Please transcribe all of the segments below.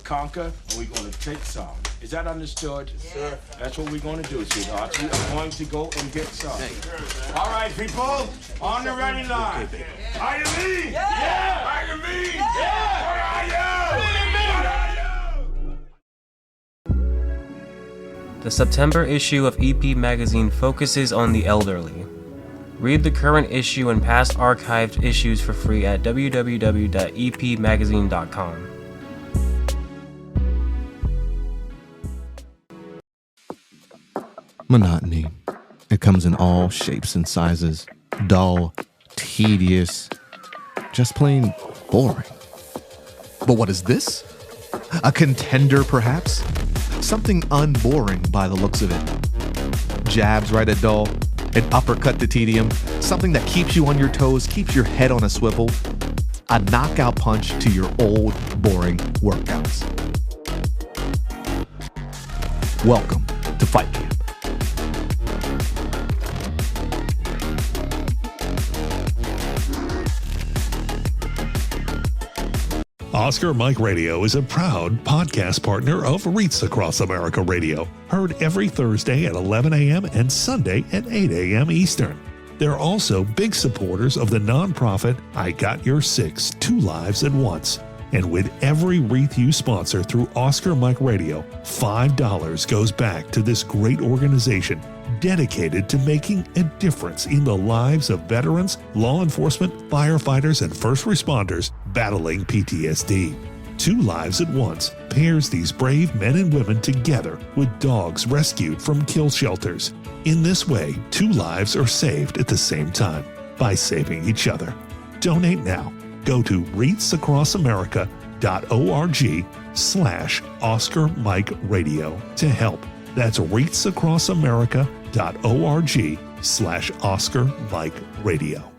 conquer and we're going to take some. Is that understood? Yes, sir. That's what we're going to do, sweetheart. We are going to go and get some. All right, people, on the ready line. Are you me? Yeah! Are you me? Yeah! What are you? The September issue of EP Magazine focuses on the elderly. Read the current issue and past archived issues for free at www.epmagazine.com. Monotony. It comes in all shapes and sizes. Dull, tedious, just plain boring. But what is this? A contender, perhaps? Something unboring by the looks of it. Jabs right at dull, an uppercut to tedium, something that keeps you on your toes, keeps your head on a swivel, a knockout punch to your old, boring workouts. Welcome to Fight Camp. Oscar Mike Radio is a proud podcast partner of Reach Across America Radio, heard every Thursday at 11 a.m. and Sunday at 8 a.m. Eastern. They're also big supporters of the nonprofit I Got Your Six, Two Lives at Once. And with every wreath you sponsor through Oscar Mike Radio, $5 goes back to this great organization dedicated to making a difference in the lives of veterans, law enforcement, firefighters, and first responders battling PTSD. Two Lives at Once pairs these brave men and women together with dogs rescued from kill shelters. In this way, two lives are saved at the same time by saving each other. Donate now. Go to reachacrossamerica.org/Oscar Mike Radio to help. That's reachacrossamerica.org/Oscar Mike Radio.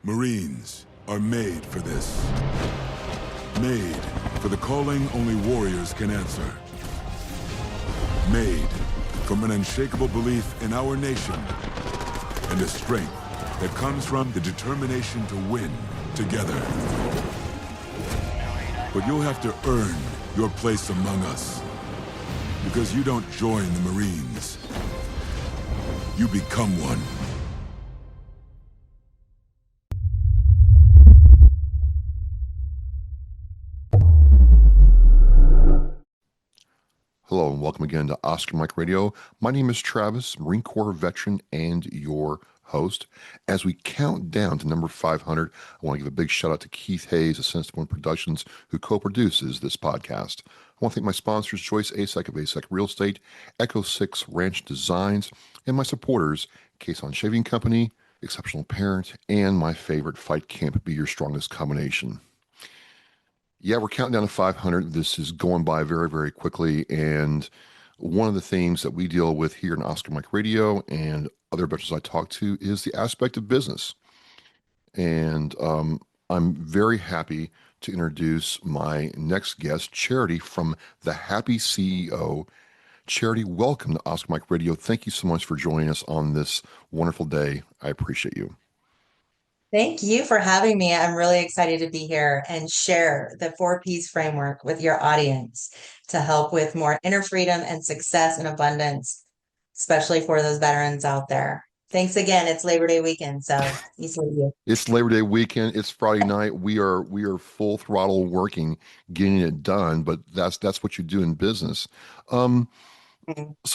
Marines are made for this. Made for the calling only warriors can answer. Made from an unshakable belief in our nation and a strength that comes from the determination to win together. But you'll have to earn your place among us, because you don't join the Marines. You become one. Hello and welcome again to Oscar Mike Radio. My name is Travis, Marine Corps veteran and your host. As we count down to number 500, I want to give a big shout out to Keith Hayes of Sense One Productions, who co-produces this podcast. I want to thank my sponsors, Joyce Asek of Asek Real Estate, Echo 6 Ranch Designs, and my supporters, Cason Shaving Company, Exceptional Parent, and my favorite, Fight Camp, Be Your Strongest Combination. Yeah, we're counting down to 500. This is going by very, very quickly. And one of the themes that we deal with here in Oscar Mike Radio and other veterans I talk to is the aspect of business. And I'm very happy to introduce my next guest, Charity from The Happy CEO. Charity, welcome to Oscar Mike Radio. Thank you so much for joining us on this wonderful day. I appreciate you. Thank you for having me. I'm really excited to be here and share the 4Ps framework with your audience to help with more inner freedom and success and abundance, especially for those veterans out there. Thanks again. It's Labor Day weekend, so easy with you. It's Labor Day weekend. It's Friday night. We are full throttle working, getting it done. But that's what you do in business. So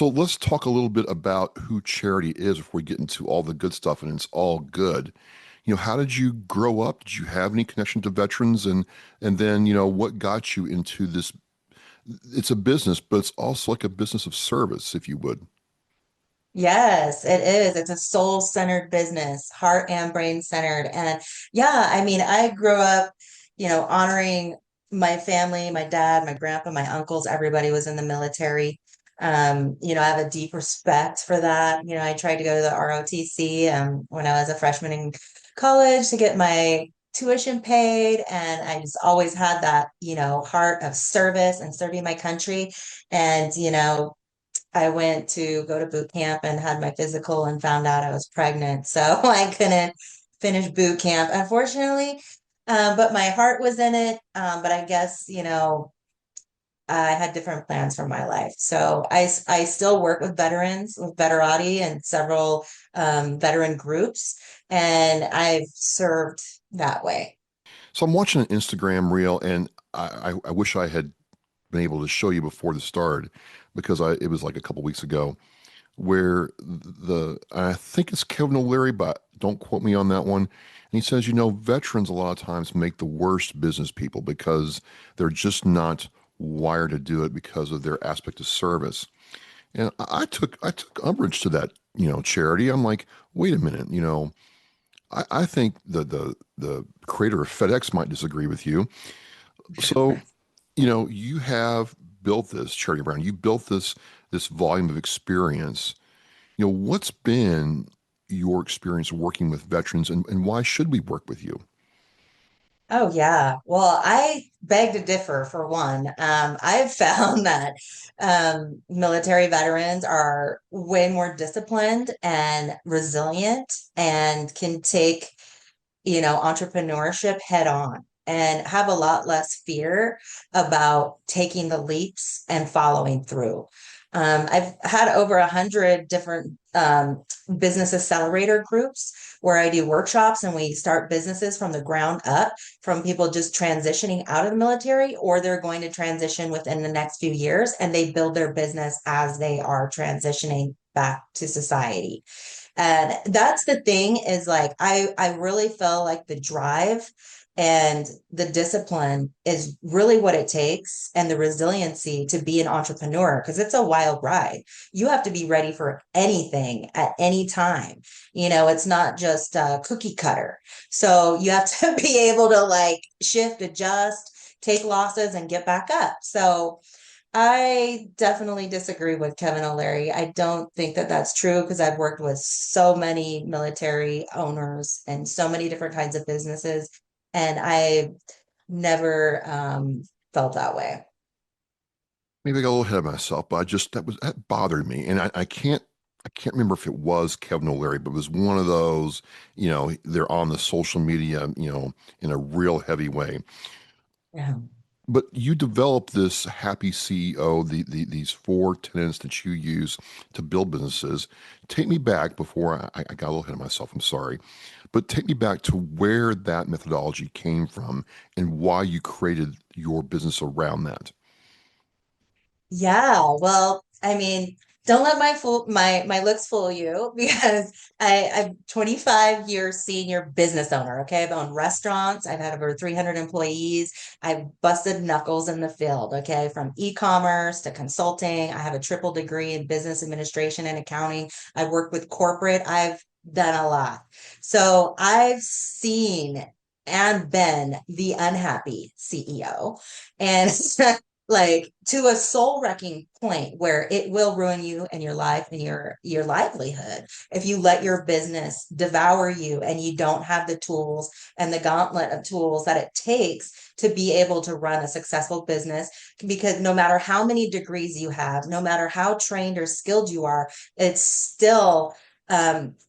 let's talk a little bit about who Charity is before we get into all the good stuff, and it's all good. How did you grow up? Did you have any connection to veterans? And then, what got you into this? It's a business, but it's also like a business of service, if you would. Yes, it is. It's a soul-centered business, heart and brain centered. And yeah, I mean, I grew up, honoring my family, my dad, my grandpa, my uncles, everybody was in the military. I have a deep respect for that. I tried to go to the ROTC when I was a freshman in college to get my tuition paid, and I just always had that, heart of service and serving my country. And, I went to go to boot camp and had my physical and found out I was pregnant. So I couldn't finish boot camp, unfortunately. But my heart was in it. But I guess, I had different plans for my life. So I still work with veterans, with Veterati and several veteran groups, and I've served that way. So I'm watching an Instagram reel, and I wish I had been able to show you before the start because it was like a couple weeks ago where I think it's Kevin O'Leary, but don't quote me on that one. And he says, veterans a lot of times make the worst business people because they're just not wired to do it because of their aspect of service. And I took umbrage to that, Charity. I'm like, wait a minute, I think the creator of FedEx might disagree with you. So, you have built this, Charity Brown. You built this volume of experience. What's been your experience working with veterans, and why should we work with you? Oh yeah. Well, I beg to differ for one. I've found that military veterans are way more disciplined and resilient and can take, entrepreneurship head on and have a lot less fear about taking the leaps and following through. I've had over 100 different business accelerator groups where I do workshops and we start businesses from the ground up, from people just transitioning out of the military or they're going to transition within the next few years and they build their business as they are transitioning back to society. And that's the thing is like I really feel like the drive and the discipline is really what it takes and the resiliency to be an entrepreneur because it's a wild ride. You have to be ready for anything at any time. It's not just a cookie cutter. So you have to be able to like shift, adjust, take losses and get back up. So I definitely disagree with Kevin O'Leary. I don't think that that's true because I've worked with so many military owners and so many different kinds of businesses, and I never felt that way. Maybe I got a little ahead of myself, but that bothered me, and I can't remember if it was Kevin O'Leary, but it was one of those, they're on the social media, in a real heavy way. Yeah. But you developed this happy CEO, these four tenets that you use to build businesses. Take me back before I got a little ahead of myself. I'm sorry, but take me back to where that methodology came from and why you created your business around that. Yeah, well, I mean, don't let my looks fool you because I'm 25 years senior business owner. Okay, I've owned restaurants. I've had over 300 employees. I've busted knuckles in the field. Okay, from e-commerce to consulting. I have a triple degree in business administration and accounting. I've worked with corporate. I've done a lot. So I've seen and been the unhappy CEO. And like to a soul wrecking point where it will ruin you and your life and your livelihood if you let your business devour you and you don't have the tools and the gauntlet of tools that it takes to be able to run a successful business, because no matter how many degrees you have, no matter how trained or skilled you are, it still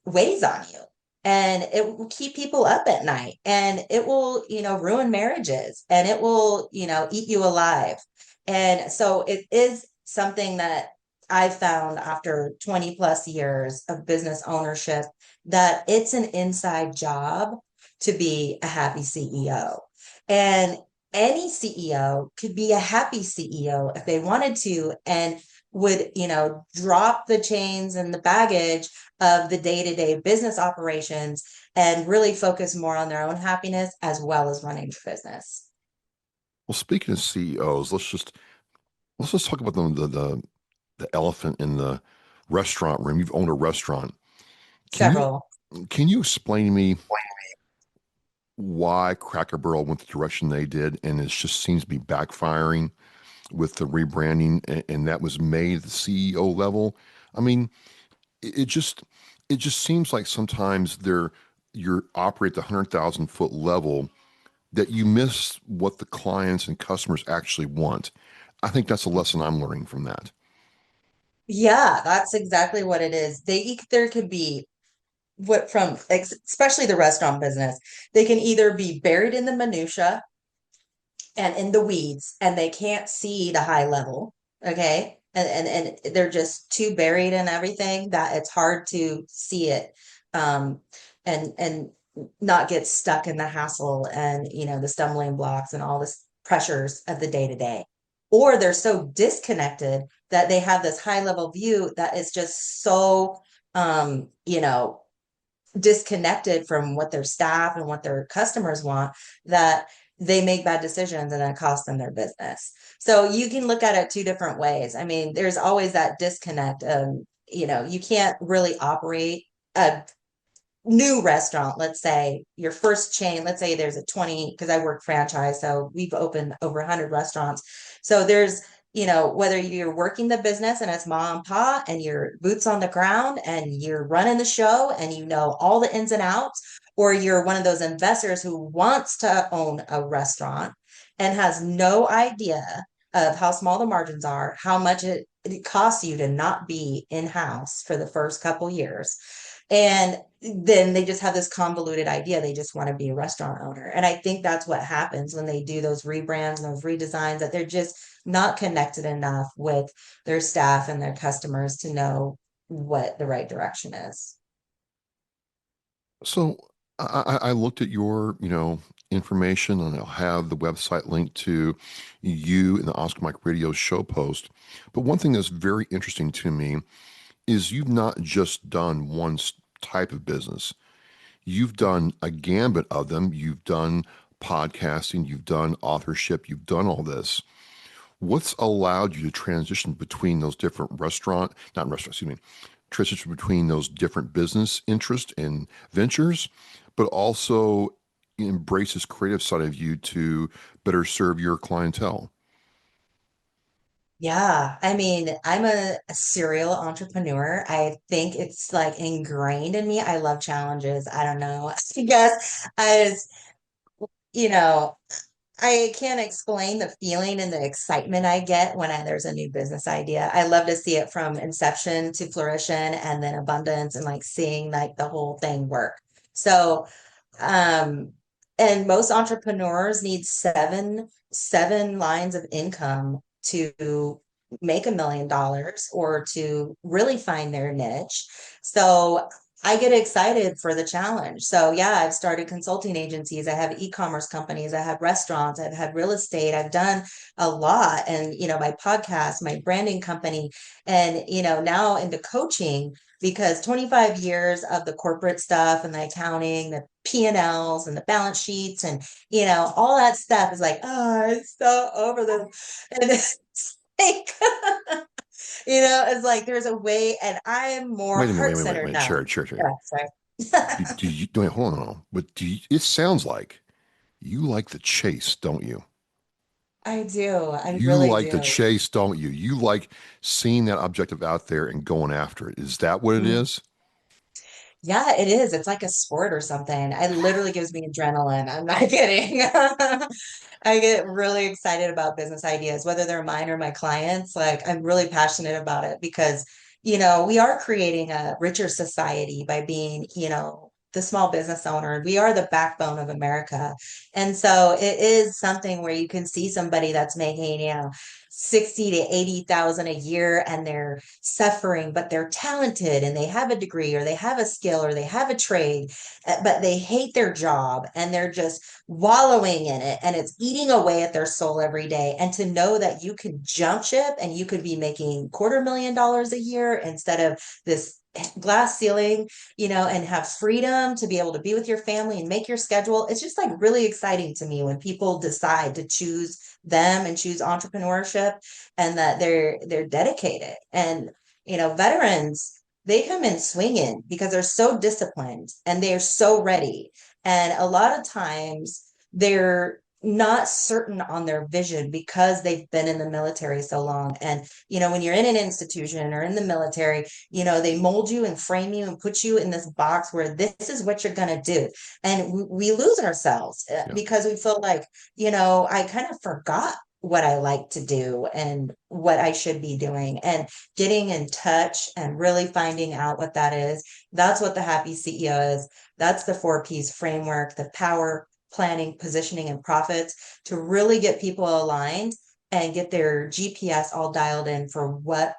weighs on you and it will keep people up at night and it will ruin marriages and it will eat you alive. And so it is something that I found after 20 plus years of business ownership that it's an inside job to be a happy CEO. And any CEO could be a happy CEO if they wanted to and would, drop the chains and the baggage of the day-to-day business operations and really focus more on their own happiness as well as running the business. Well, speaking of CEOs, let's just talk about the elephant in the restaurant room. You've owned a restaurant. Several. Can you explain to me why Cracker Barrel went the direction they did, and it just seems to be backfiring with the rebranding, and that was made at the CEO level? I mean, it just seems like sometimes you're operate at the 100,000 foot level that you miss what the clients and customers actually want. I think that's a lesson I'm learning from that. Yeah, that's exactly what it is. There could be especially the restaurant business, they can either be buried in the minutia and in the weeds and they can't see the high level. Okay. And they're just too buried in everything that it's hard to see it. Um, and not get stuck in the hassle and, the stumbling blocks and all this pressures of the day to day. Or they're so disconnected that they have this high level view that is just so, disconnected from what their staff and what their customers want, that they make bad decisions and it costs them their business. So you can look at it two different ways. I mean, there's always that disconnect. You can't really operate a new restaurant. Let's say your first chain, let's say there's a 20, because I work franchise, so we've opened over 100 restaurants. So there's, whether you're working the business and it's mom and pop and you're boots on the ground and you're running the show and all the ins and outs, or you're one of those investors who wants to own a restaurant and has no idea of how small the margins are, how much it costs you to not be in-house for the first couple years. And then they just have this convoluted idea. They just want to be a restaurant owner. And I think that's what happens when they do those rebrands and those redesigns, that they're just not connected enough with their staff and their customers to know what the right direction is. So I looked at your, information, and I'll have the website linked to you in the Oscar Mike Radio show post. But one thing that's very interesting to me is you've not just done one type of business. You've done a gambit of them. You've done podcasting, you've done authorship, you've done all this. What's allowed you to transition between those different transition between those different business interests and ventures, but also embrace this creative side of you to better serve your clientele? Yeah, I mean, I'm a serial entrepreneur. I think it's like ingrained in me. I love challenges. I don't know. I guess I just, you know, I can't explain the feeling and the excitement I get when there's a new business idea. I love to see it from inception to fruition and then abundance, and like seeing like the whole thing work. So, um, and most entrepreneurs need seven lines of income to make $1 million or to really find their niche. So I get excited for the challenge. So yeah, I've started consulting agencies. I have e-commerce companies. I have restaurants. I've had real estate. I've done a lot. And, my podcast, my branding company, and, now into coaching, because 25 years of the corporate stuff and the accounting, the P&Ls and the balance sheets and, all that stuff is like, oh, it's so over them. And it's like, it's like there's a way, and I'm more Wait a minute, heart centered now. Cherry. Yeah, sorry. Do you, wait, hold on. But it sounds like you like the chase, don't you? I do. I You really like the do. chase, don't you? You like seeing that objective out there and going after it. Is that what it Mm. is? Yeah, it is. It's like a sport or something. It literally gives me adrenaline. I'm not kidding. I get really excited about business ideas, whether they're mine or my clients. Like, I'm really passionate about it because, we are creating a richer society by being, the small business owner. We are the backbone of America. And so it is something where you can see somebody that's making, 60 to 80,000 a year, and they're suffering, but they're talented and they have a degree or they have a skill or they have a trade, but they hate their job and they're just wallowing in it and it's eating away at their soul every day. And to know that you can jump ship and you could be making $250,000 a year instead of this glass ceiling, and have freedom to be able to be with your family and make your schedule. It's just like really exciting to me when people decide to choose them and choose entrepreneurship, and that they're dedicated. And Veterans, they come in swinging because they're so disciplined and they're so ready. And a lot of times they're not certain on their vision because they've been in the military so long. And, when you're in an institution or in the military, they mold you and frame you and put you in this box where this is what you're going to do. And we lose ourselves Yeah. because we feel like, I kind of forgot what I like to do and what I should be doing, and getting in touch and really finding out what that is. That's what the Happy CEO is. That's the 4Ps framework, the power, planning, positioning, and profits, to really get people aligned and get their GPS all dialed in for what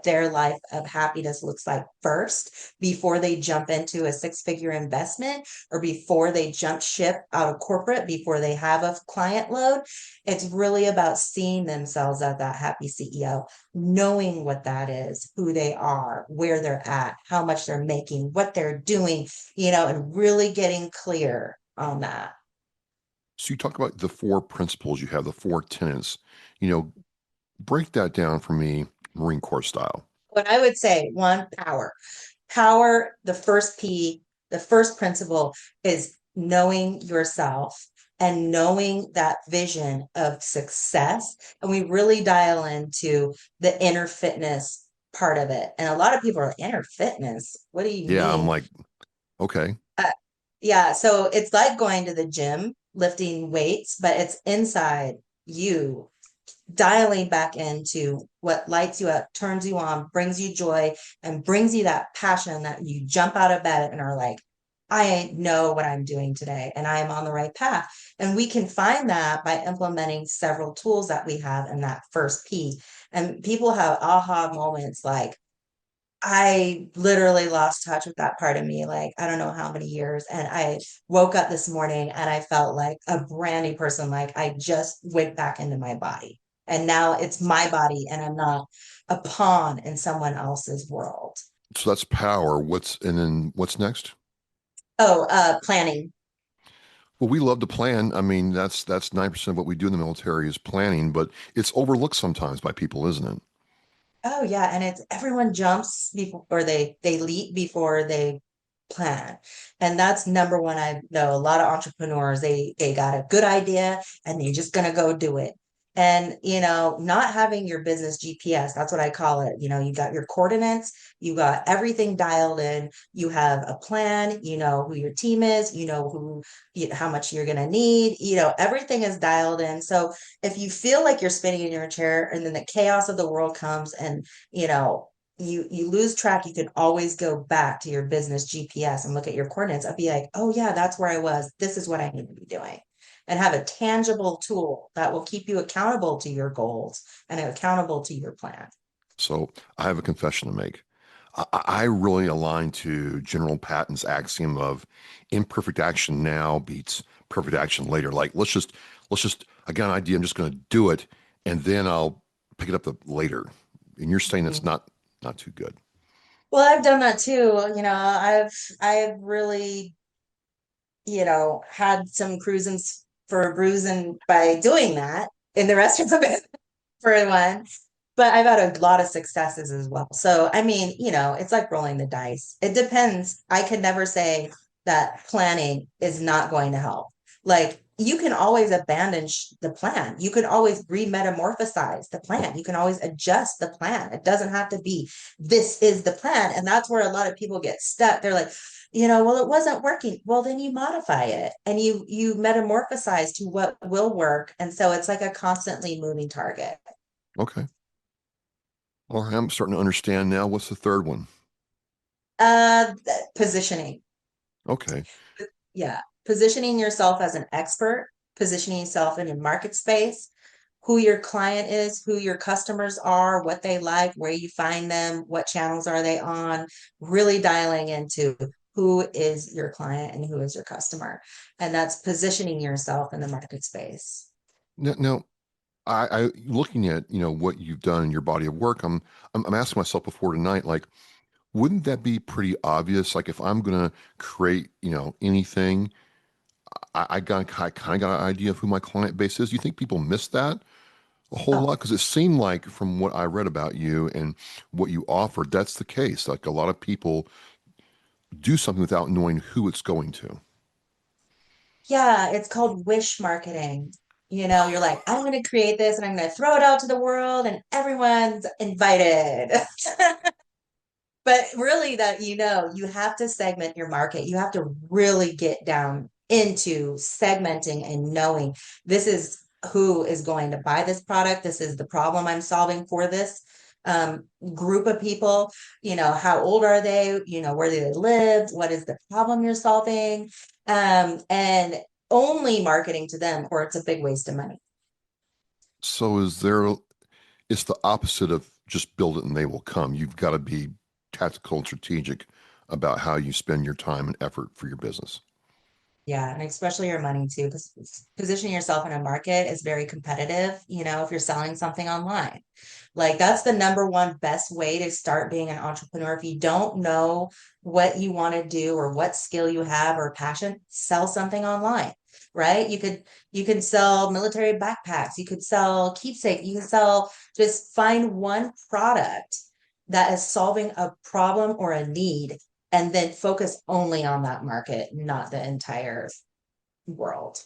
their life of happiness looks like first, before they jump into a six-figure investment, or before they jump ship out of corporate, before they have a client load. It's really about seeing themselves as that happy CEO, knowing what that is, who they are, where they're at, how much they're making, what they're doing, and really getting clear on that. So you talk about the four principles you have, the four tenets. You know, break that down for me, Marine Corps style. What I would say, one, power. Power, the first P, the first principle is knowing yourself and knowing that vision of success. And we really dial into the inner fitness part of it. And a lot of people are inner fitness. What do you Yeah, I'm mean? like, okay, Yeah, so it's like going to the gym, lifting weights, but it's inside you, dialing back into what lights you up, turns you on, brings you joy, and brings you that passion that you jump out of bed and are like, I know what I'm doing today and I am on the right path. And we can find that by implementing several tools that we have in that first P. And people have aha moments like, I literally lost touch with that part of me, like, I don't know how many years. And I woke up this morning and I felt like a brand new person. Like I just went back into my body. And now it's my body and I'm not a pawn in someone else's world. so that's power. And then what's next? Oh, planning. Well, we love to plan. I mean, that's 9% of what we do in the military is planning, but it's overlooked sometimes by people, isn't it? Oh yeah, and it's everyone jumps before, or they leap before they plan. And that's number one. I know a lot of entrepreneurs, they got a good idea and they're just gonna go do it. And not having your business GPS, that's what I call it. You got your coordinates, you got everything dialed in, you have a plan, you know who your team is, how much you're gonna need, everything is dialed in. So if you feel like you're spinning in your chair and then the chaos of the world comes and you lose track, you can always go back to your business GPS and look at your coordinates. I'd be like, oh yeah, that's where I was. This is what I need to be doing. And have a tangible tool that will keep you accountable to your goals and accountable to your plan. So I have a confession to make. I really align to General Patton's axiom of imperfect action now beats perfect action later. Like let's just I got an idea, I'm just going to do it, and then I'll pick it up later. And you're saying that's not too good. Well, I've done that too. I've really, had some cruising for a bruising by doing that in the rest of the business for one. But I've had a lot of successes as well. So, I mean, it's like rolling the dice. It depends. I could never say that planning is not going to help. Like, you can always abandon the plan. You can always remetamorphosize the plan. You can always adjust the plan. It doesn't have to be this is the plan. And that's where a lot of people get stuck. They're like, well, it wasn't working. Well, then you modify it and you metamorphosize to what will work. And so it's like a constantly moving target. Okay. All right, I'm starting to understand now. What's the third one? Uh, Positioning. Okay. Yeah. Positioning yourself as an expert, positioning yourself in a market space, who your client is, who your customers are, what they like, where you find them, what channels are they on, really dialing into who is your client and who is your customer. And that's positioning yourself in the market space. Now, I looking at what you've done in your body of work. I'm asking myself before tonight, like, wouldn't that be pretty obvious? Like, if I'm gonna create anything, I kind of got an idea of who my client base is. You think people miss that? A whole Oh, lot, because it seemed like from what I read about you and what you offered, that's the case. Like a lot of people do something without knowing who it's going to. yeah, it's called wish marketing. You're like, I'm going to create this and I'm going to throw it out to the world and everyone's invited. But really that you have to segment your market. You have to really get down into segmenting and knowing this is who is going to buy this product. This is the problem I'm solving for this group of people. How old are they? Where do they live? What is the problem you're solving? And only marketing to them, or it's a big waste of money. So it's the opposite of just build it and they will come. You've got to be tactical and strategic about how you spend your time and effort for your business. Yeah, and especially your money too, because positioning yourself in a market is very competitive, if you're selling something online. Like that's the number one best way to start being an entrepreneur. If you don't know what you want to do or what skill you have or passion, sell something online, right? You could sell military backpacks, you could sell keepsake, you can sell, just find one product that is solving a problem or a need and then focus only on that market, not the entire world.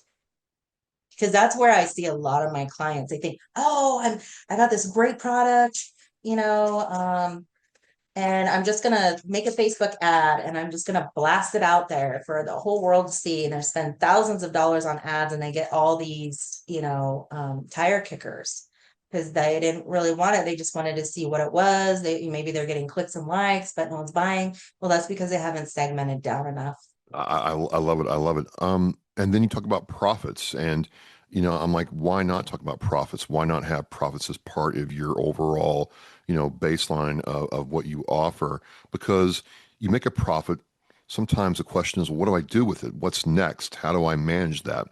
Because that's where I see a lot of my clients. They think, oh, I got this great product, you know, um, and I'm just gonna make a Facebook ad and I'm just gonna blast it out there for the whole world to see. And they spend thousands of dollars on ads and they get all these, tire kickers because they didn't really want it. They just wanted to see what it was. Maybe they're getting clicks and likes, but no one's buying. Well, that's because they haven't segmented down enough. I love it. I love it. And then you talk about profits, and I'm like, why not talk about profits? Why not have profits as part of your overall, baseline of what you offer? Because you make a profit. Sometimes the question is, well, what do I do with it? What's next? How do I manage that?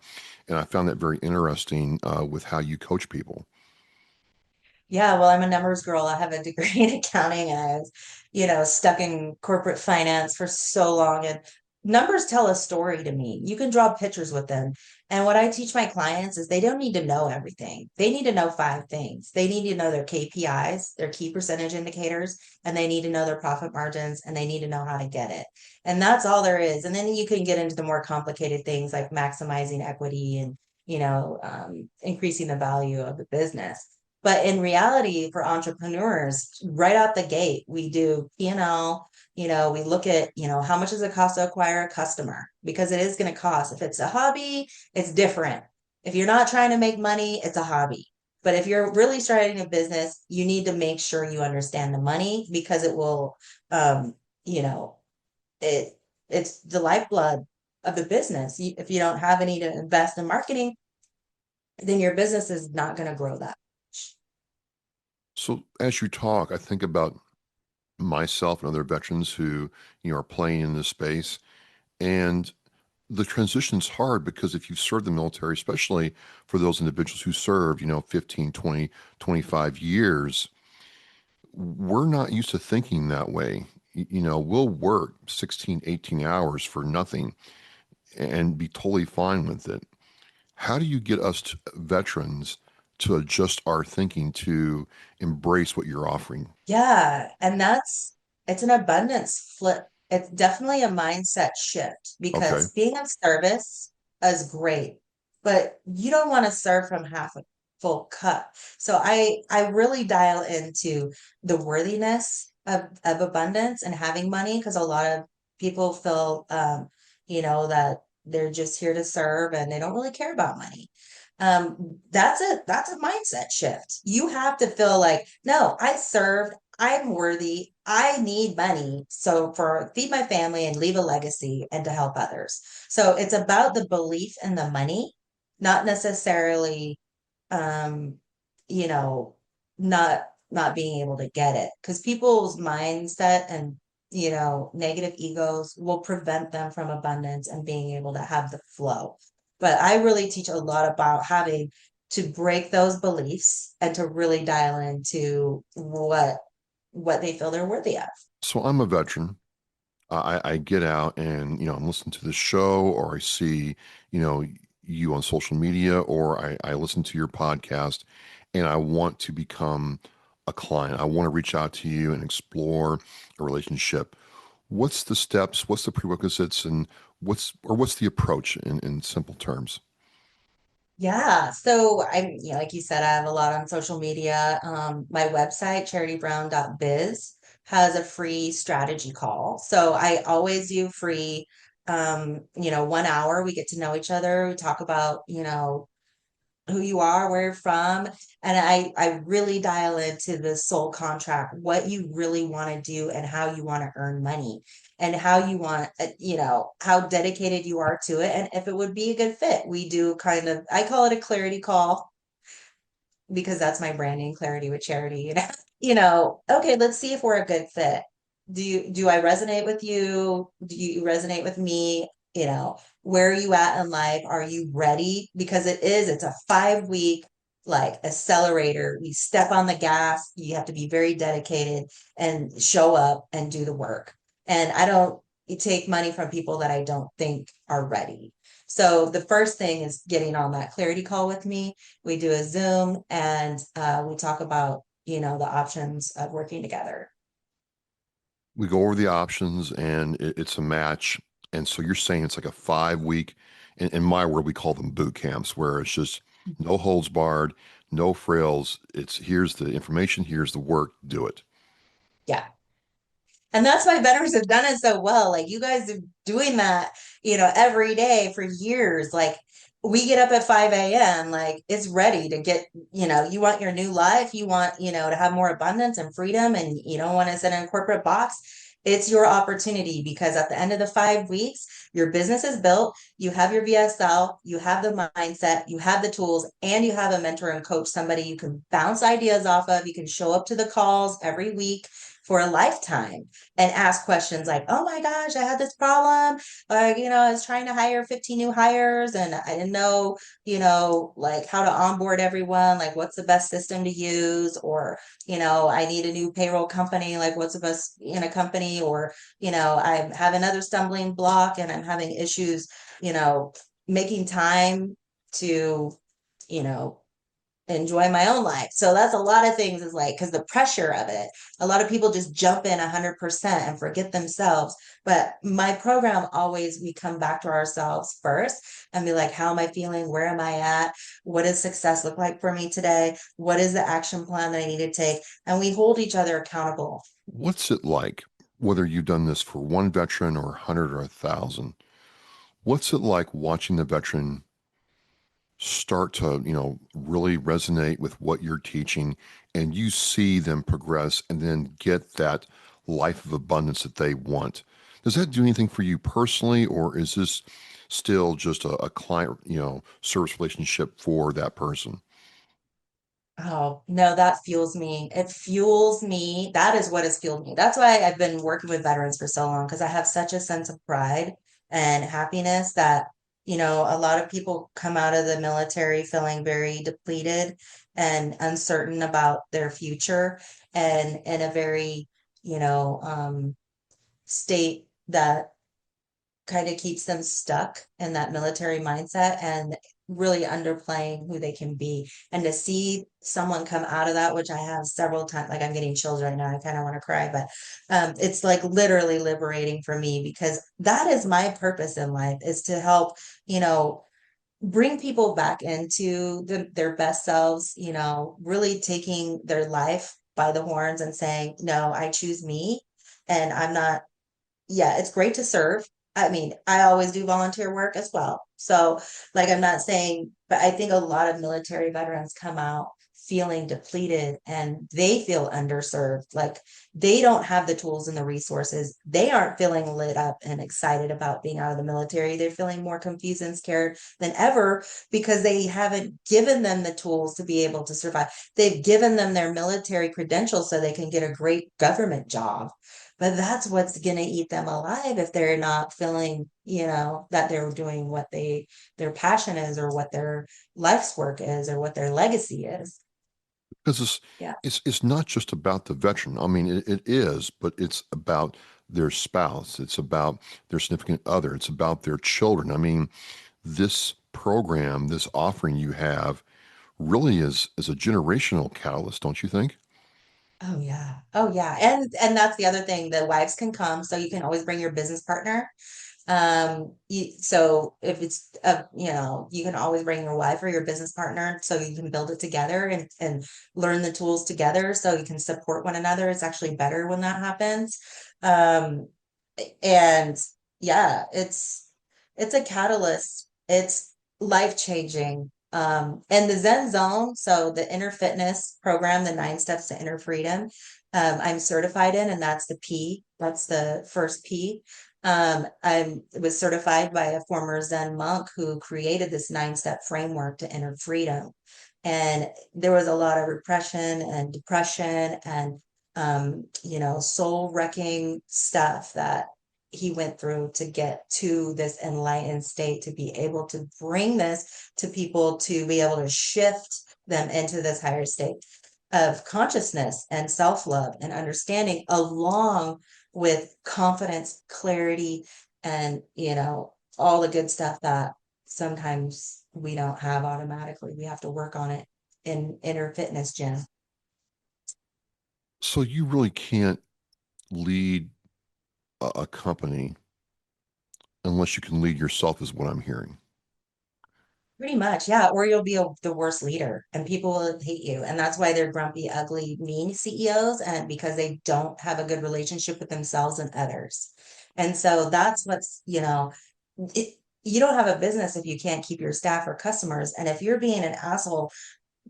And I found that very interesting with how you coach people. Yeah, well, I'm a numbers girl. I have a degree in accounting and I was, stuck in corporate finance for so long. And numbers tell a story to me. You can draw pictures with them. And what I teach my clients is they don't need to know everything. They need to know five things. They need to know their KPIs, their key percentage indicators, and they need to know their profit margins and they need to know how to get it. And that's all there is. And then you can get into the more complicated things like maximizing equity and, increasing the value of the business. But in reality, for entrepreneurs, right out the gate, we do P&L, we look at, how much does it cost to acquire a customer? Because it is going to cost. If it's a hobby, it's different. If you're not trying to make money, it's a hobby. But if you're really starting a business, you need to make sure you understand the money because it will, you know, it it's the lifeblood of the business. If you don't have any to invest in marketing, then your business is not going to grow that much. So as you talk, I think about myself and other veterans who, are playing in this space. And the transition's hard because if you've served the military, especially for those individuals who served, 15, 20, 25 years, we're not used to thinking that way. We'll work 16, 18 hours for nothing and be totally fine with it. How do you get us veterans to adjust our thinking to embrace what you're offering? Yeah, and it's an abundance flip. It's definitely a mindset shift Okay. because being of service is great, but you don't want to serve from half a full cup. So I really dial into the worthiness of abundance and having money because a lot of people feel that they're just here to serve and they don't really care about money. That's a mindset shift. You have to feel like, no, I served, I'm worthy, I need money. So for feed my family and leave a legacy and to help others. So it's about the belief in the money, not necessarily um, you know, not being able to get it. Because people's mindset and negative egos will prevent them from abundance and being able to have the flow. But I really teach a lot about having to break those beliefs and to really dial into what they feel they're worthy of. So I'm a veteran. I get out and, I'm listening to the show or I see, you on social media or I listen to your podcast and I want to become a client. I want to reach out to you and explore a relationship. What's the steps? What's the prerequisites? And what's the approach in simple terms? Yeah. So like you said, I have a lot on social media. My website, charitybrown.biz, has a free strategy call. So I always do free, 1 hour. We get to know each other. We talk about, who you are, where you're from. And I really dial into the soul contract, what you really want to do and how you want to earn money and how you want, how dedicated you are to it. And if it would be a good fit, we do kind of, I call it a clarity call because that's my branding, clarity with charity, okay, let's see if we're a good fit. Do I resonate with you? Do you resonate with me? Where are you at in life? Are you ready? Because it's a 5 week like accelerator. We step on the gas. You have to be very dedicated and show up and do the work. And I don't take money from people that I don't think are ready. So the first thing is getting on that clarity call with me. We do a Zoom and we talk about, the options of working together. We go over the options, and it's a match. And so you're saying it's like a 5 week, in my world, we call them boot camps, where it's just no holds barred, no frills. It's here's the information, here's the work, do it. Yeah. And that's why veterans have done it so well. Like you guys are doing that, every day for years. Like we get up at 5 a.m., like it's ready to get, you want your new life. You want, to have more abundance and freedom and you don't want to sit in a corporate box. It's your opportunity because at the end of the 5 weeks, your business is built. You have your VSL, you have the mindset, you have the tools, and you have a mentor and coach, somebody you can bounce ideas off of. You can show up to the calls every week for a lifetime and ask questions like, oh my gosh, I had this problem. I was trying to hire 15 new hires and I didn't know, like how to onboard everyone, like what's the best system to use, or, I need a new payroll company, like what's the best in a company, or, I have another stumbling block and I'm having issues, making time to, you know, enjoy my own life. So that's a lot of things is like, because the pressure of it, a lot of people just jump in 100% and forget themselves. But my program always, we come back to ourselves first and be like, how am I feeling? Where am I at? What does success look like for me today? What is the action plan that I need to take? And we hold each other accountable. What's it like, whether you've done this for one veteran or 100 or 1,000? What's it like watching the veteran start to, really resonate with what you're teaching, and you see them progress and then get that life of abundance that they want? Does that do anything for you personally, or is this still just a client, service relationship for that person? Oh, no, that fuels me. It fuels me. That is what has fueled me. That's why I've been working with veterans for so long, because I have such a sense of pride and happiness that, a lot of people come out of the military feeling very depleted and uncertain about their future and in a very, state that kind of keeps them stuck in that military mindset and really underplaying who they can be. And to see someone come out of that, which I have several times, like I'm getting chills right now, I kind of want to cry, but it's like literally liberating for me because that is my purpose in life, is to help, bring people back into their best selves, really taking their life by the horns and saying, no, I choose me. And I'm not, yeah, it's great to serve. I mean, I always do volunteer work as well. So, like, I'm not saying, but I think a lot of military veterans come out feeling depleted and they feel underserved. Like, they don't have the tools and the resources. They aren't feeling lit up and excited about being out of the military. They're feeling more confused and scared than ever because they haven't given them the tools to be able to survive. They've given them their military credentials so they can get a great government job, but that's what's going to eat them alive if they're not feeling, that they're doing what their passion is, or what their life's work is, or what their legacy is. Because it's, Yeah. it's not just about the veteran. I mean, it is, but it's about their spouse. It's about their significant other. It's about their children. I mean, this program, this offering you have really is a generational catalyst, don't you think? Oh yeah. Oh yeah. And that's the other thing. The wives can come, so you can always bring your business partner. So if it's you can always bring your wife or your business partner so you can build it together and learn the tools together so you can support one another. It's actually better when that happens. Um, and yeah, it's a catalyst. It's life changing. And the Zen Zone, so the inner fitness program, the 9 steps to inner freedom, I'm certified in, and that's the P. That's the first P. I was certified by a former Zen monk who created this 9 step framework to inner freedom. And there was a lot of repression and depression and soul wrecking stuff that he went through to get to this enlightened state, to be able to bring this to people, to be able to shift them into this higher state of consciousness and self-love and understanding, along with confidence, clarity, and all the good stuff that sometimes we don't have automatically. We have to work on it in inner fitness gym. So you really can't lead a company unless you can lead yourself, is what I'm hearing. Pretty much, yeah. Or you'll be the worst leader and people will hate you. And that's why they're grumpy, ugly, mean CEOs, and because they don't have a good relationship with themselves and others. And so that's it, you don't have a business if you can't keep your staff or customers. And if you're being an asshole,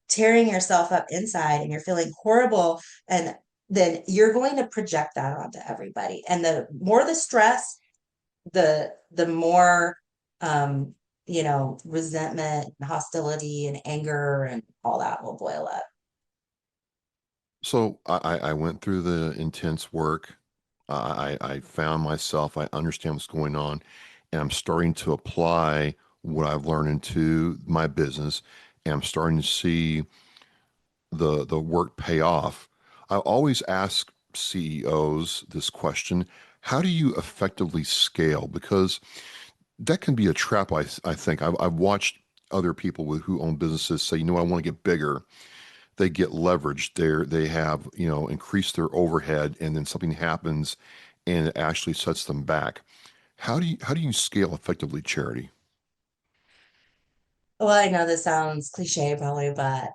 tearing yourself up inside and you're feeling horrible, and then you're going to project that onto everybody. And the more the stress, the more resentment and hostility and anger and all that will boil up. So I went through the intense work. I found myself, I understand what's going on, and I'm starting to apply what I've learned into my business, and I'm starting to see the work pay off. I always ask CEOs this question: how do you effectively scale? Because that can be a trap. I think I've watched other people who own businesses say, I want to get bigger. They get leveraged. They have increased their overhead, and then something happens, and it actually sets them back. How do you scale effectively, Charity? Well, I know this sounds cliche probably, but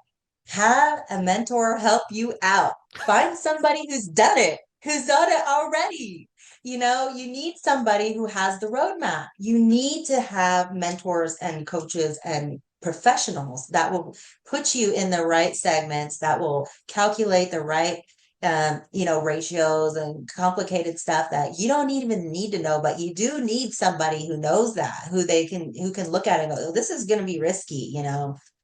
have a mentor help you out. Find somebody who's done it already. You need somebody who has the roadmap. You need to have mentors and coaches and professionals that will put you in the right segments, that will calculate the right ratios and complicated stuff that you don't even need to know, but you do need somebody who knows that, who can look at it and go, oh, this is going to be risky.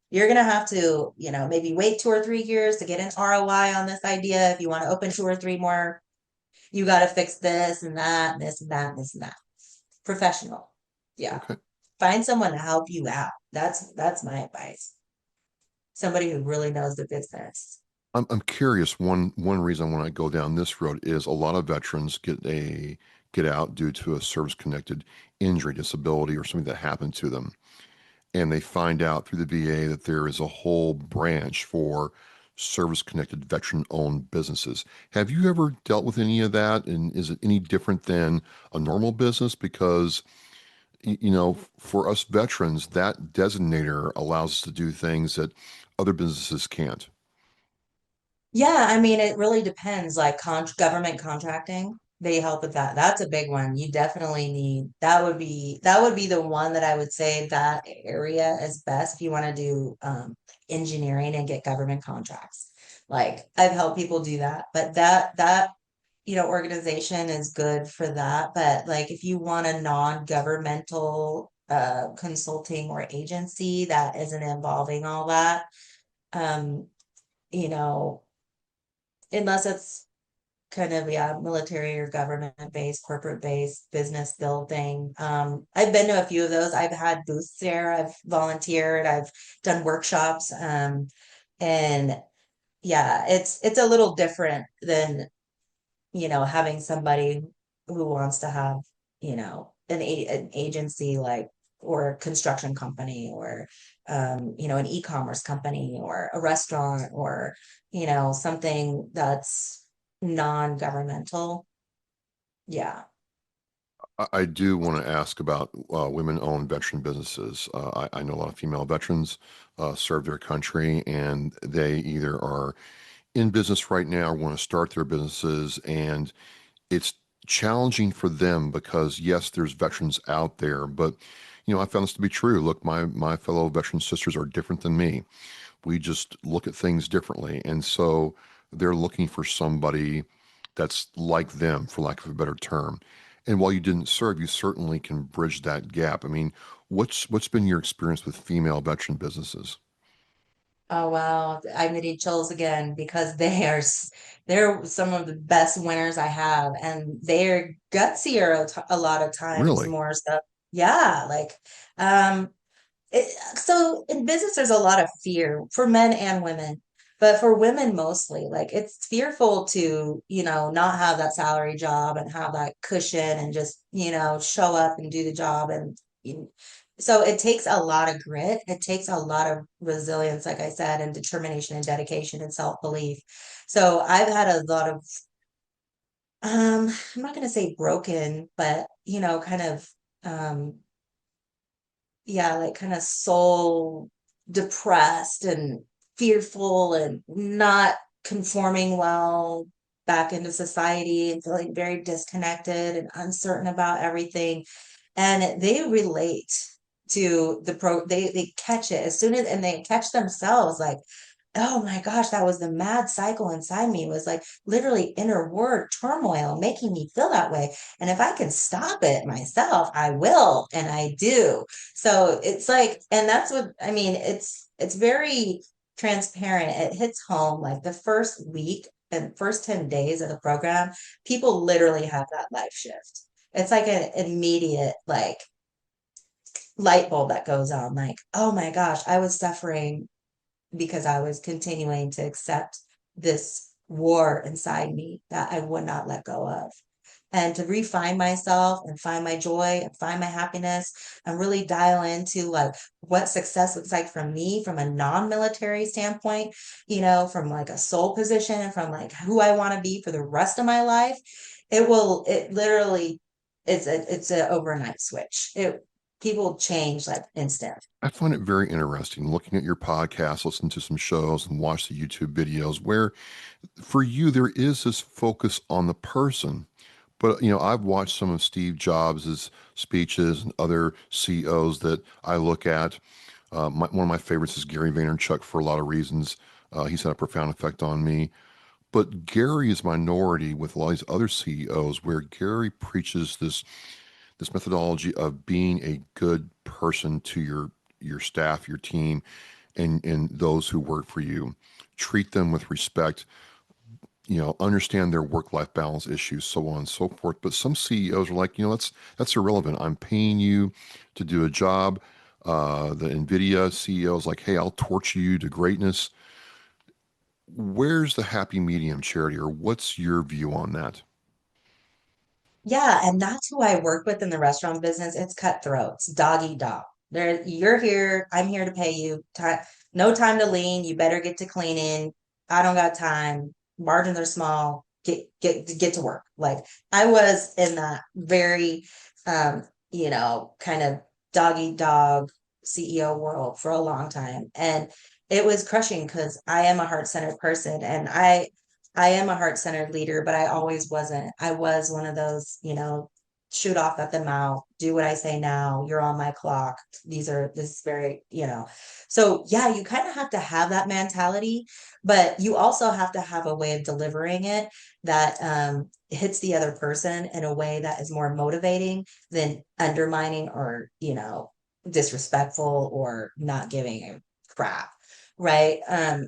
You're going to have to, maybe wait 2 or 3 years to get an ROI on this idea. If you want to open 2 or 3 more, you got to fix this and that, and this and that, and this and that. Professional. Yeah. Okay. Find someone to help you out. That's my advice. Somebody who really knows the business. I'm curious. One reason I want to go down this road is a lot of veterans get out due to a service connected injury, disability, or something that happened to them, and they find out through the VA that there is a whole branch for service connected veteran owned businesses. Have you ever dealt with any of that? And is it any different than a normal business? Because, for us veterans, that designator allows us to do things that other businesses can't. Yeah, I mean, it really depends. Like government contracting, they help with that. That's a big one. You definitely need that would be the one that I would say that area is best if you want to do engineering and get government contracts. Like I've helped people do that, but that organization is good for that. But like if you want a non-governmental consulting or agency that isn't involving all that, um, you know unless it's kind of, yeah, military or government based, corporate based business building. I've been to a few of those. I've had booths there, I've volunteered, I've done workshops. And yeah, it's a little different than, having somebody who wants to have, an agency like or construction company, or an e-commerce company, or a restaurant, or something that's non-governmental. Yeah. I do want to ask about women-owned veteran businesses. I know a lot of female veterans serve their country, and they either are in business right now or want to start their businesses, and it's challenging for them because yes, there's veterans out there, but I found this to be true. Look, my fellow veteran sisters are different than me. We just look at things differently, and so they're looking for somebody that's like them, for lack of a better term. And while you didn't serve, you certainly can bridge that gap. I mean, what's been your experience with female veteran businesses? Oh wow, I'm getting chills again because they're some of the best winners I have, and they're gutsier a lot of times Really? more so. Yeah, like um so in business, there's a lot of fear for men and women, but for women mostly, like it's fearful to, not have that salary job and have that cushion and just, show up and do the job. And so it takes a lot of grit. It takes a lot of resilience, like I said, and determination and dedication and self-belief. So I've had a lot of, I'm not going to say broken, but, kind of, um, yeah, like kind of soul depressed and fearful and not conforming well back into society and feeling very disconnected and uncertain about everything. And they relate to they catch it as soon as, and they catch themselves like, oh my gosh, that was the mad cycle inside me, was like literally inner word turmoil making me feel that way. And if I can stop it myself, I will, and I do. So it's like, and that's what I mean, it's very transparent. It hits home like the first week and first 10 days of the program, people literally have that life shift. It's like an immediate like light bulb that goes on, like, oh my gosh, I was suffering because I was continuing to accept this war inside me that I would not let go of. And to refine myself and find my joy and find my happiness and really dial into like what success looks like from me from a non-military standpoint, from like a soul position and from like who I want to be for the rest of my life. It literally it's a overnight switch. People change like instant. I find it very interesting looking at your podcast, listen to some shows, and watch the YouTube videos where for you there is this focus on the person. But I've watched some of Steve Jobs' speeches and other CEOs that I look at. One of my favorites is Gary Vaynerchuk for a lot of reasons. He's had a profound effect on me. But Gary is minority with a lot of these other CEOs where Gary preaches this methodology of being a good person to your staff, your team, and those who work for you. Treat them with respect, understand their work-life balance issues, so on and so forth. But some CEOs are like, that's irrelevant. I'm paying you to do a job. The NVIDIA CEO is like, hey, I'll torture you to greatness. Where's the happy medium, Charity, or what's your view on that? Yeah, and that's who I work with in the restaurant business. It's cutthroat. It's dog eat dog. You're here. I'm here to pay you. No time to lean. You better get to cleaning. I don't got time. Margins are small. Get to work. Like I was in that very, kind of dog eat dog CEO world for a long time, and it was crushing because I am a heart-centered person, and I am a heart-centered leader, but I always wasn't. I was one of those, shoot off at the mouth, do what I say now, you're on my clock. This is very, So yeah, you kind of have to have that mentality, but you also have to have a way of delivering it that hits the other person in a way that is more motivating than undermining or, disrespectful or not giving a crap. right?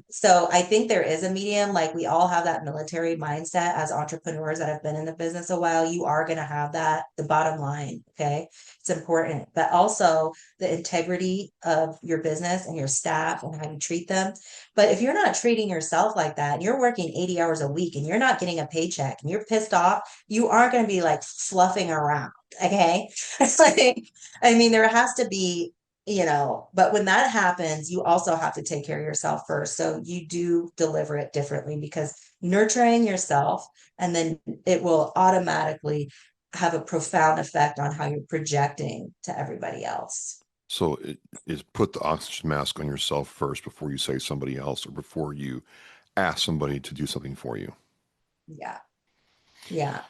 So I think there is a medium. Like we all have that military mindset as entrepreneurs that have been in the business a while. You are going to have that, the bottom line. Okay. It's important, but also the integrity of your business and your staff and how you treat them. But if you're not treating yourself like that, and you're working 80 hours a week and you're not getting a paycheck and you're pissed off, you aren't going to be like fluffing around. Okay. It's like, I mean, there has to be, but when that happens, you also have to take care of yourself first. So you do deliver it differently because nurturing yourself, and then it will automatically have a profound effect on how you're projecting to everybody else. So it is put the oxygen mask on yourself first before you say somebody else or before you ask somebody to do something for you. Yeah. Yeah.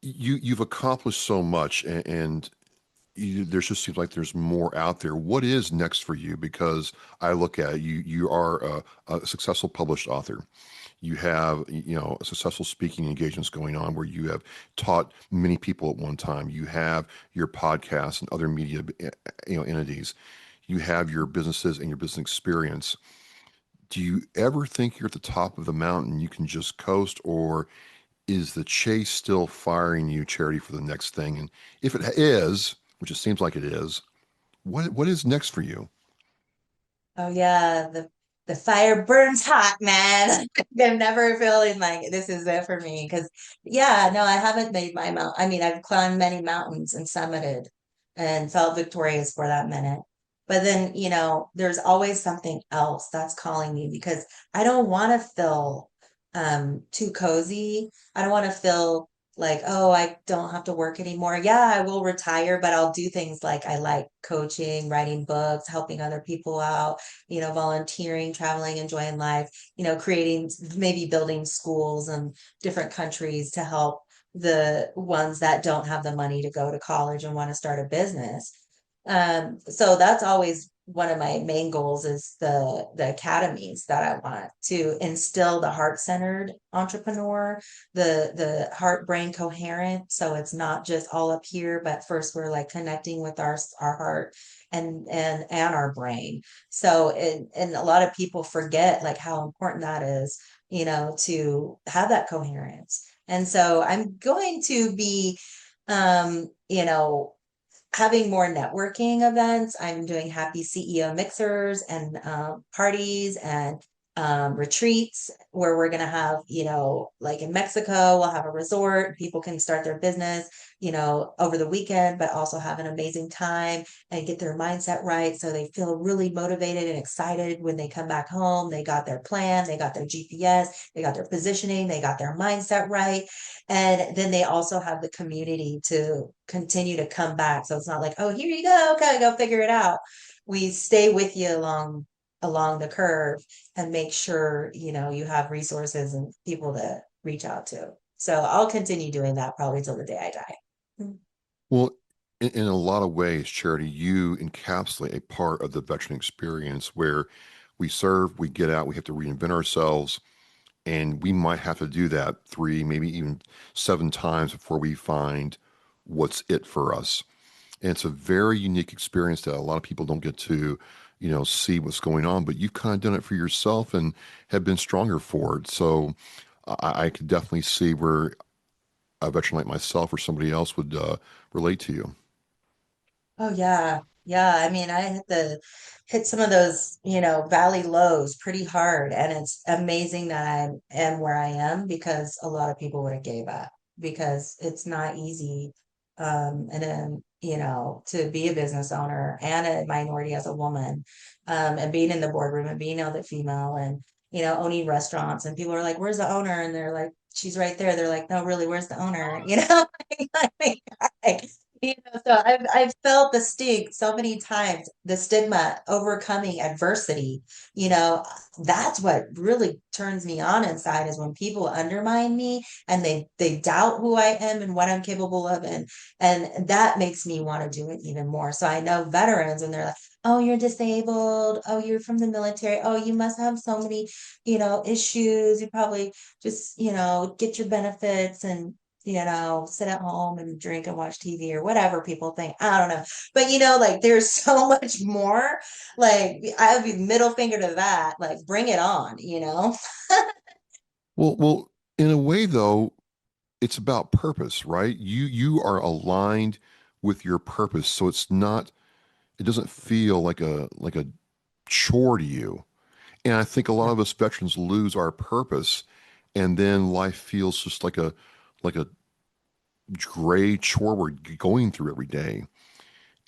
You've accomplished so much, and there just seems like there's more out there. What is next for you? Because I look at it, you are a successful published author. You have, successful speaking engagements going on where you have taught many people at one time. You have your podcasts and other media, entities. You have your businesses and your business experience. Do you ever think you're at the top of the mountain, you can just coast, or is the chase still firing you, Charity, for the next thing? And if it is, which it seems like it is, what is next for you? Oh yeah, the fire burns hot, man. I'm never feeling like this is it for me because yeah, no, I haven't made my mount. I mean, I've climbed many mountains and summited and felt victorious for that minute. But then, there's always something else that's calling me because I don't want to feel too cozy. I don't want to feel like, oh, I don't have to work anymore. Yeah, I will retire, but I'll do things like I like coaching, writing books, helping other people out, volunteering, traveling, enjoying life, creating, maybe building schools in different countries to help the ones that don't have the money to go to college and want to start a business. So that's always one of my main goals is the academies that I want to instill the heart-centered entrepreneur, the heart brain coherent. So it's not just all up here, but first we're like connecting with our heart and our brain. So and a lot of people forget like how important that is, to have that coherence. And so I'm going to be having more networking events. I'm doing happy CEO mixers and parties and retreats where we're going to have, like in Mexico, we'll have a resort. People can start their business, over the weekend, but also have an amazing time and get their mindset right. So they feel really motivated and excited when they come back home. They got their plan, they got their GPS, they got their positioning, they got their mindset right. And then they also have the community to continue to come back. So it's not like, oh, here you go, okay, go figure it out. We stay with you along the curve and make sure, you have resources and people to reach out to. So I'll continue doing that probably till the day I die. Well, in a lot of ways, Charity, you encapsulate a part of the veteran experience where we serve, we get out, we have to reinvent ourselves, and we might have to do that 3, maybe even 7 times before we find what's it for us. And it's a very unique experience that a lot of people don't get to, see what's going on, but you've kind of done it for yourself and have been stronger for it. So I could definitely see where a veteran like myself or somebody else would relate to you. Oh yeah. Yeah. I mean, I had to hit some of those, valley lows pretty hard. And it's amazing that I am where I am because a lot of people would have gave up because it's not easy. And then, to be a business owner and a minority as a woman, and being in the boardroom and being the female and, owning restaurants and people are like, where's the owner? And they're like, she's right there. They're like, no, really, where's the owner? Like, so I've felt the stink so many times, the stigma, overcoming adversity, you know, that's what really turns me on inside is when people undermine me and they doubt who I am and what I'm capable of. And that makes me want to do it even more. So I know veterans and they're like, oh, you're disabled. Oh, you're from the military. Oh, you must have so many, issues. You probably just, get your benefits and sit at home and drink and watch TV or whatever people think. I don't know. But like there's so much more. Like I would be middle finger to that. Like bring it on. Well, in a way though, it's about purpose, right? You are aligned with your purpose, so it doesn't feel like a chore to you. And I think a lot of us veterans lose our purpose, and then life feels just like a gray chore we're going through every day.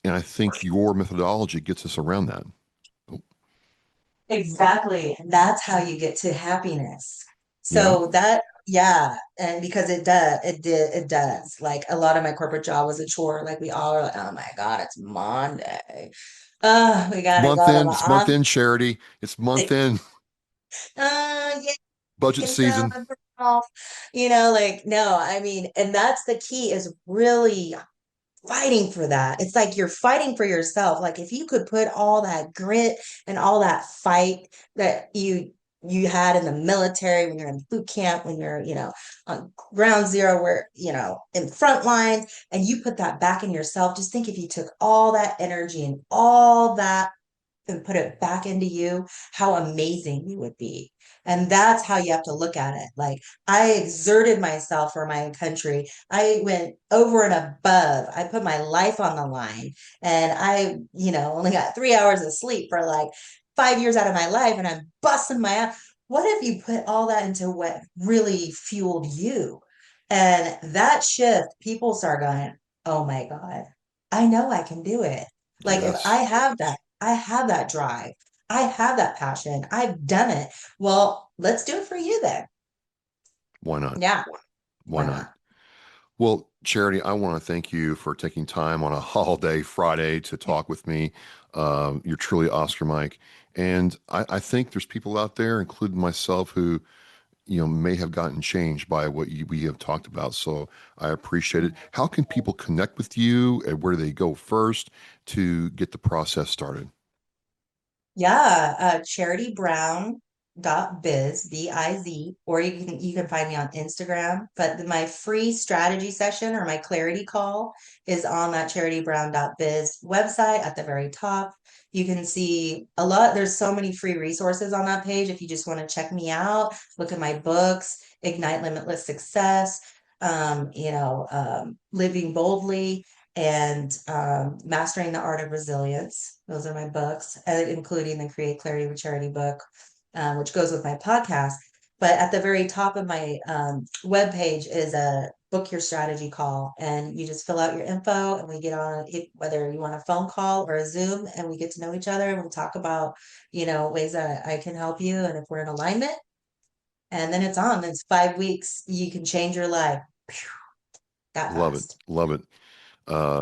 And I think your methodology gets us around that. Exactly. And that's how you get to happiness. Yeah. So and because it does. Like a lot of my corporate job was a chore. Like we all are like, oh my God, it's Monday. Oh, we gotta go to the It's month end, Charity. It's month office. end, Yeah, budget season. like no, I mean, and that's the key is really fighting for that. It's like you're fighting for yourself. Like if you could put all that grit and all that fight that you had in the military when you're in boot camp, when you're, on ground zero, where, in front lines, and you put that back in yourself, just think if you took all that energy and all that and put it back into you, how amazing you would be. And that's how you have to look at it. Like I exerted myself for my country. I went over and above. I put my life on the line. And I, only got 3 hours of sleep for like 5 years out of my life. And I'm busting my ass. What if you put all that into what really fueled you? And that shift, people start going, oh my God, I know I can do it. Like if Yes. I have that drive. I have that passion. I've done it. Well, let's do it for you then. Why not? Yeah. Why not? Well, Charity, I want to thank you for taking time on a holiday Friday to talk with me. You're truly Oscar Mike. And I think there's people out there, including myself, who may have gotten changed by what we have talked about. So I appreciate it. How can people connect with you, and where do they go first to get the process started? Yeah, CharityBrown.biz, B-I-Z, or you can find me on Instagram. But my free strategy session or my clarity call is on that CharityBrown.biz website at the very top. You can see there's so many free resources on that page if you just want to check me out, look at my books, Ignite Limitless Success, Living Boldly, and Mastering the Art of Resilience. Those are my books, including the Create Clarity with Charity book, which goes with my podcast. But at the very top of my webpage is a book your strategy call. And you just fill out your info and we get on it, whether you want a phone call or a Zoom, and we get to know each other and we'll talk about, ways that I can help you and if we're in alignment. And then it's on. It's 5 weeks. You can change your life. That Love fast. it. Love it.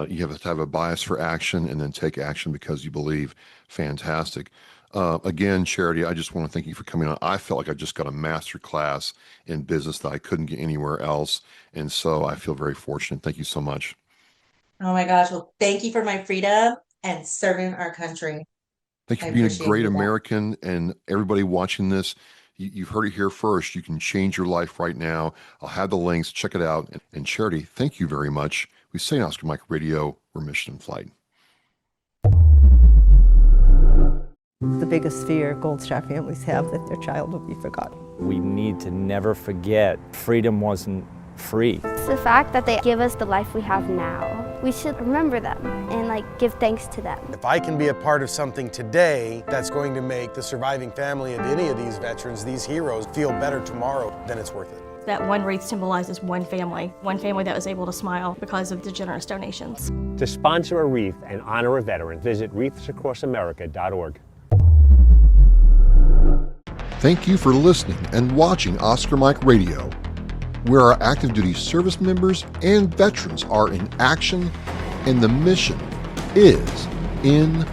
You have to have a bias for action and then take action because you believe. Fantastic. Again, Charity, I just want to thank you for coming on. I felt like I just got a master class in business that I couldn't get anywhere else. And so I feel very fortunate. Thank you so much. Oh my gosh. Well, thank you for my freedom and serving our country. Thank you I for being a appreciate great that. American, and everybody watching this. You've heard it here first. You can change your life right now. I'll have the links. Check it out. And Charity, thank you very much. We say on Oscar Mike Radio, we're mission in flight. The biggest fear Gold Star families have that their child will be forgotten. We need to never forget freedom wasn't free. It's the fact that they give us the life we have now. We should remember them and give thanks to them. If I can be a part of something today that's going to make the surviving family of any of these veterans, these heroes, feel better tomorrow, then it's worth it. That one wreath symbolizes one family that was able to smile because of the generous donations. To sponsor a wreath and honor a veteran, visit wreathsacrossamerica.org. Thank you for listening and watching Oscar Mike Radio, where our active duty service members and veterans are in action and the mission is in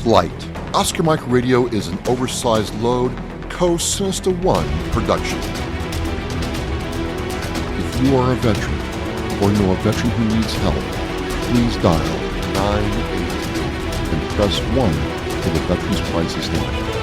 flight. Oscar Mike Radio is an oversized load Co-Sinista One production. If you are a veteran or know a veteran who needs help, please dial 988 and press 1 for the Veterans Crisis Line.